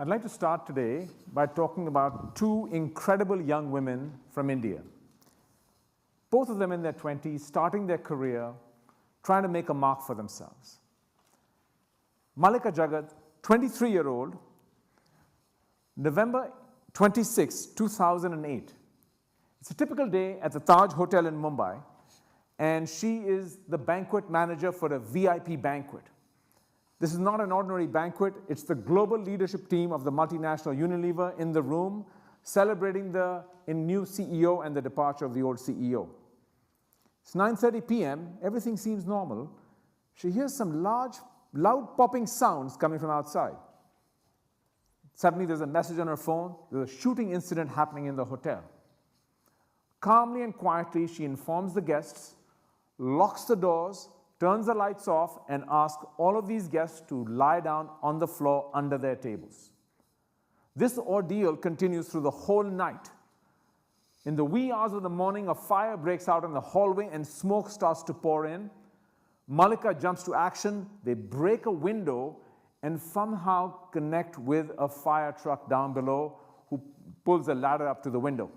I'd like to start today by talking about two incredible young women from India. Both of them in their 20s, starting their career, trying to make a mark for themselves. Malika Jagat, 23-year-old, November 26, 2008. It's a typical day at the Taj Hotel in Mumbai, and she is the banquet manager for a VIP banquet. This is not an ordinary banquet. It's the global leadership team of the multinational Unilever in the room, celebrating the new CEO and the departure of the old CEO. It's 9:30 p.m. Everything seems normal. She hears some loud popping sounds coming from outside. Suddenly, there's a message on her phone. There's a shooting incident happening in the hotel. Calmly and quietly, she informs the guests, locks the doors, turns the lights off, and asks all of these guests to lie down on the floor under their tables. This ordeal continues through the whole night. In the wee hours of the morning, a fire breaks out in the hallway and smoke starts to pour in. Malika jumps to action. They break a window and somehow connect with a fire truck down below who pulls a ladder up to the window.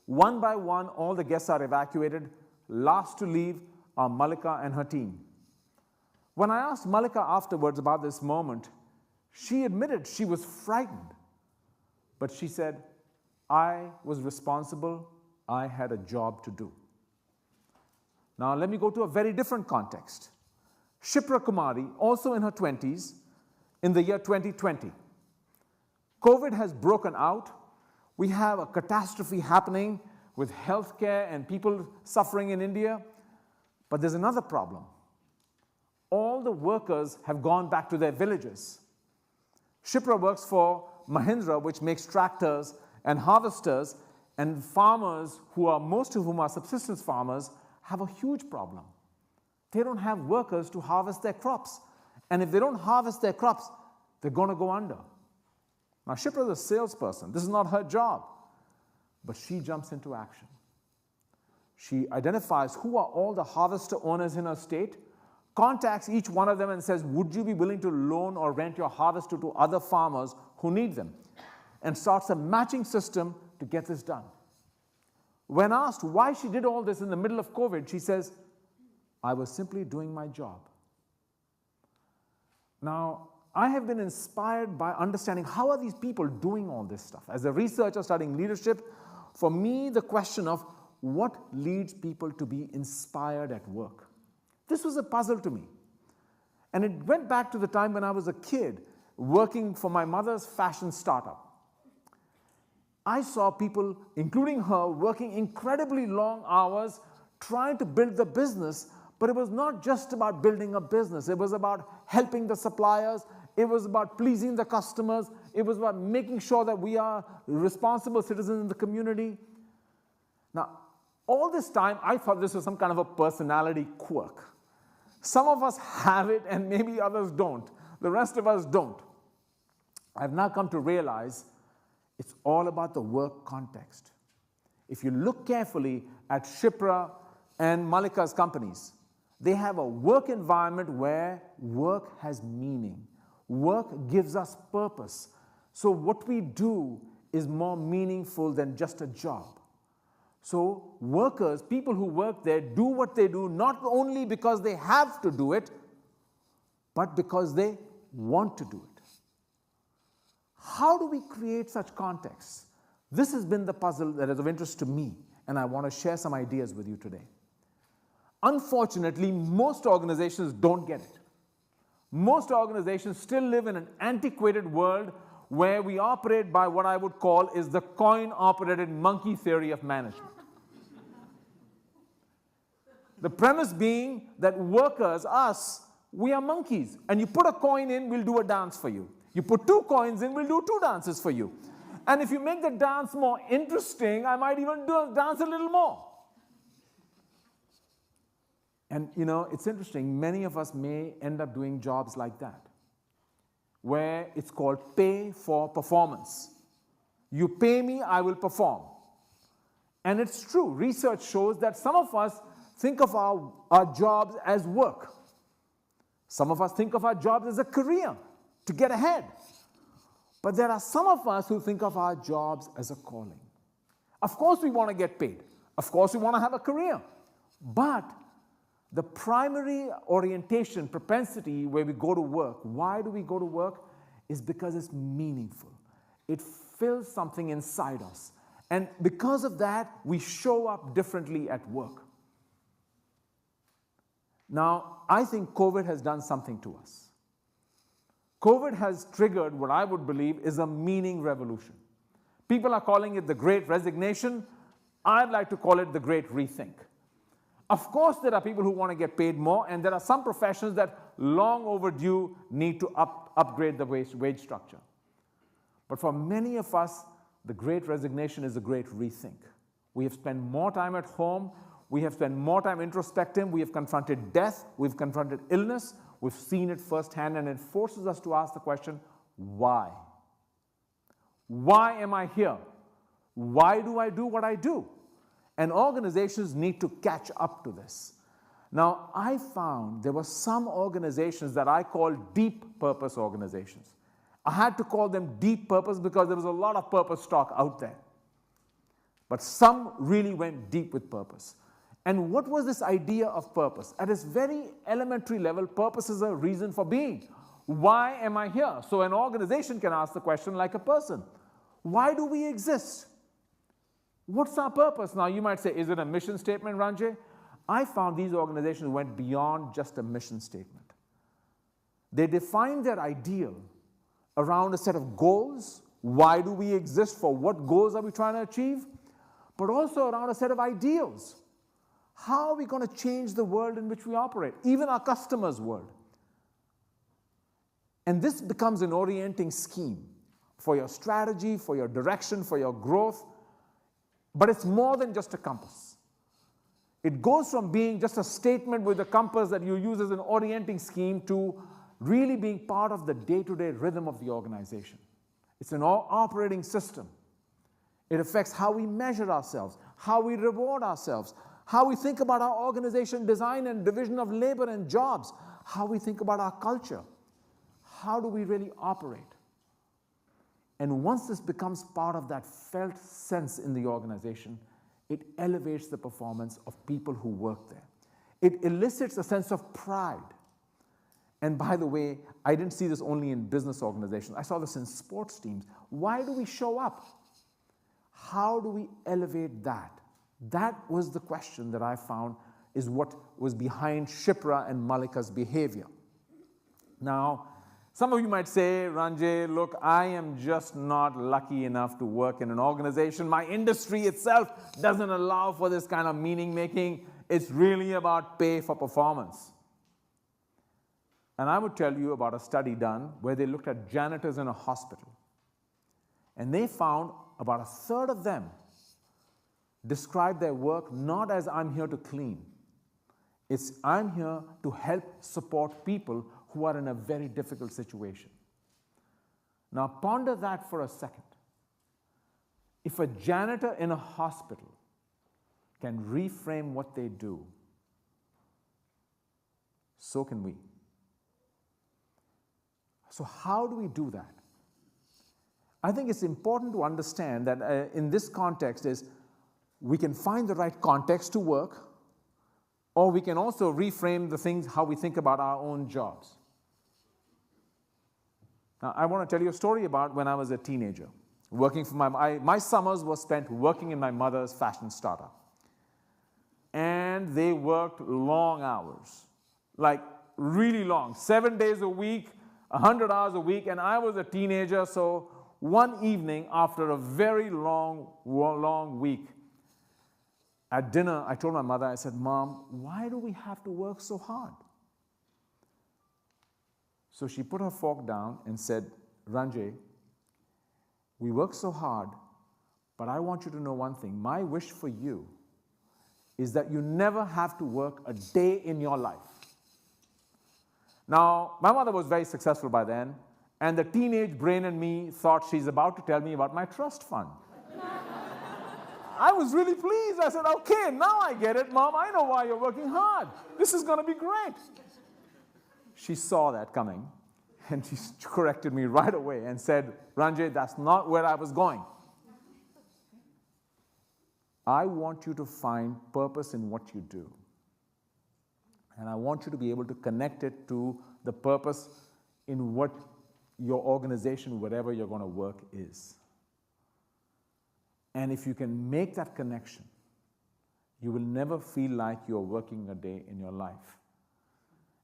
One by one, all the guests are evacuated. Last to leave are Malika and her team. When I asked Malika afterwards about this moment, she admitted she was frightened. But she said, I was responsible. I had a job to do. Now let me go to a very different context. Shipra Kumari, also in her 20s, in the year 2020. COVID has broken out. We have a catastrophe happening with healthcare and people suffering in India. But there's another problem. All the workers have gone back to their villages. Shipra works for Mahindra, which makes tractors and harvesters, and farmers, most of whom are subsistence farmers, have a huge problem. They don't have workers to harvest their crops. And if they don't harvest their crops, they're going to go under. Now, Shipra is a salesperson. This is not her job. But she jumps into action. She identifies who are all the harvester owners in her state, contacts each one of them and says, would you be willing to loan or rent your harvester to other farmers who need them? And starts a matching system to get this done. When asked why she did all this in the middle of COVID, she says, I was simply doing my job. Now, I have been inspired by understanding how are these people doing all this stuff. As a researcher studying leadership, for me, the question of what leads people to be inspired at work? This was a puzzle to me. And it went back to the time when I was a kid working for my mother's fashion startup. I saw people, including her, working incredibly long hours trying to build the business, but it was not just about building a business. It was about helping the suppliers. It was about pleasing the customers. It was about making sure that we are responsible citizens in the community. Now, all this time, I thought this was some kind of a personality quirk. Some of us have it, and maybe others don't. The rest of us don't. I've now come to realize it's all about the work context. If you look carefully at Shipra and Malika's companies, they have a work environment where work has meaning. Work gives us purpose. So what we do is more meaningful than just a job. So workers, people who work there, do what they do not only because they have to do it, but because they want to do it. How do we create such contexts? This has been the puzzle that is of interest to me, and I want to share some ideas with you today. Unfortunately, most organizations don't get it. Most organizations still live in an antiquated world where we operate by what I would call is the coin-operated monkey theory of management. The premise being that workers, us, we are monkeys. And you put a coin in, we'll do a dance for you. You put 2 coins in, we'll do 2 dances for you. And if you make the dance more interesting, I might even dance a little more. And you know, it's interesting, many of us may end up doing jobs like that, where it's called pay for performance. You pay me, I will perform. And it's true, research shows that some of us think of our jobs as work. Some of us think of our jobs as a career, to get ahead. But there are some of us who think of our jobs as a calling. Of course we want to get paid. Of course we want to have a career. But the primary orientation, propensity where we go to work, why do we go to work? Is because it's meaningful. It fills something inside us. And because of that, we show up differently at work. Now, I think COVID has done something to us. COVID has triggered what I would believe is a meaning revolution. People are calling it the Great Resignation. I'd like to call it the Great Rethink. Of course, there are people who want to get paid more, and there are some professions that long overdue need to upgrade the wage structure. But for many of us, the Great Resignation is a great rethink. We have spent more time at home. We have spent more time introspecting. We have confronted death. We've confronted illness. We've seen it firsthand, and it forces us to ask the question, why? Why am I here? Why do I do what I do? And organizations need to catch up to this. Now, I found there were some organizations that I call deep purpose organizations. I had to call them deep purpose because there was a lot of purpose talk out there. But some really went deep with purpose. And what was this idea of purpose? At its very elementary level, purpose is a reason for being. Why am I here? So an organization can ask the question like a person. Why do we exist? What's our purpose? Now, you might say, is it a mission statement, Ranjay? I found these organizations went beyond just a mission statement. They defined their ideal around a set of goals. Why do we exist? For what goals are we trying to achieve? But also around a set of ideals. How are we going to change the world in which we operate, even our customers' world? And this becomes an orienting scheme for your strategy, for your direction, for your growth. But it's more than just a compass. It goes from being just a statement with a compass that you use as an orienting scheme to really being part of the day-to-day rhythm of the organization. It's an operating system. It affects how we measure ourselves, how we reward ourselves, how we think about our organization design and division of labor and jobs, how we think about our culture. How do we really operate? And once this becomes part of that felt sense in the organization, it elevates the performance of people who work there. It elicits a sense of pride. And by the way, I didn't see this only in business organizations. I saw this in sports teams. Why do we show up? How do we elevate that? That was the question that I found is what was behind Shipra and Malika's behavior. Now, some of you might say, Ranjay, look, I am just not lucky enough to work in an organization. My industry itself doesn't allow for this kind of meaning making. It's really about pay for performance. And I would tell you about a study done where they looked at janitors in a hospital. And they found about a third of them described their work not as I'm here to clean. It's I'm here to help support people who are in a very difficult situation. Now ponder that for a second. If a janitor in a hospital can reframe what they do, so can we. So how do we do that? I think it's important to understand that in this context is we can find the right context to work, or we can also reframe the things, how we think about our own jobs. Now, I want to tell you a story about when I was a teenager, working for my summers were spent working in my mother's fashion startup. And they worked long hours, like really long, 7 days a week, 100 hours a week, and I was a teenager, so one evening after a very long week, at dinner, I told my mother, I said, Mom, why do we have to work so hard? So she put her fork down and said, Ranjay, we work so hard, but I want you to know one thing. My wish for you is that you never have to work a day in your life. Now, my mother was very successful by then, and the teenage brain in me thought she's about to tell me about my trust fund. I was really pleased. I said, okay, now I get it, Mom. I know why you're working hard. This is going to be great. She saw that coming, And she corrected me right away and said, Ranjay, that's not where I was going. I want you to find purpose in what you do. And I want you to be able to connect it to the purpose in what your organization, whatever you're going to work, is. And if you can make that connection, you will never feel like you're working a day in your life.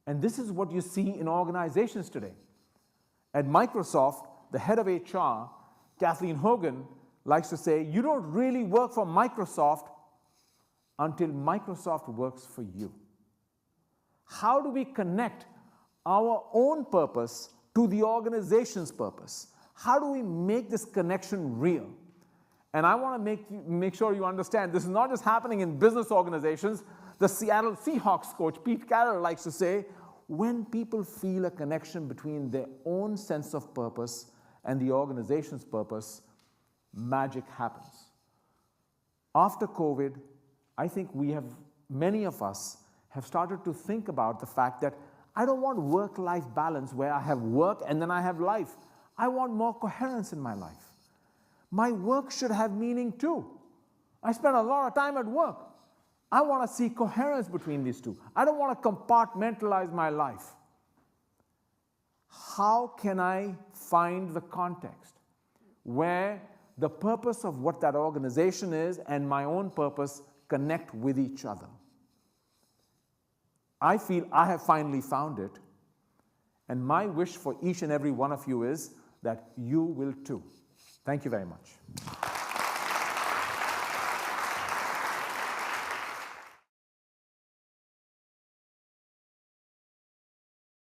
And this is what you see in organizations today. At Microsoft, the head of HR, Kathleen Hogan, likes to say, you don't really work for Microsoft until Microsoft works for you. How do we connect our own purpose to the organization's purpose? How do we make this connection real? And I want to make sure you understand, this is not just happening in business organizations. The Seattle Seahawks coach, Pete Carroll, likes to say, when people feel a connection between their own sense of purpose and the organization's purpose, magic happens. After COVID, I think many of us have started to think about the fact that I don't want work-life balance where I have work and then I have life. I want more coherence in my life. My work should have meaning too. I spend a lot of time at work. I want to see coherence between these two. I don't want to compartmentalize my life. How can I find the context where the purpose of what that organization is and my own purpose connect with each other? I feel I have finally found it, and my wish for each and every one of you is that you will too. Thank you very much.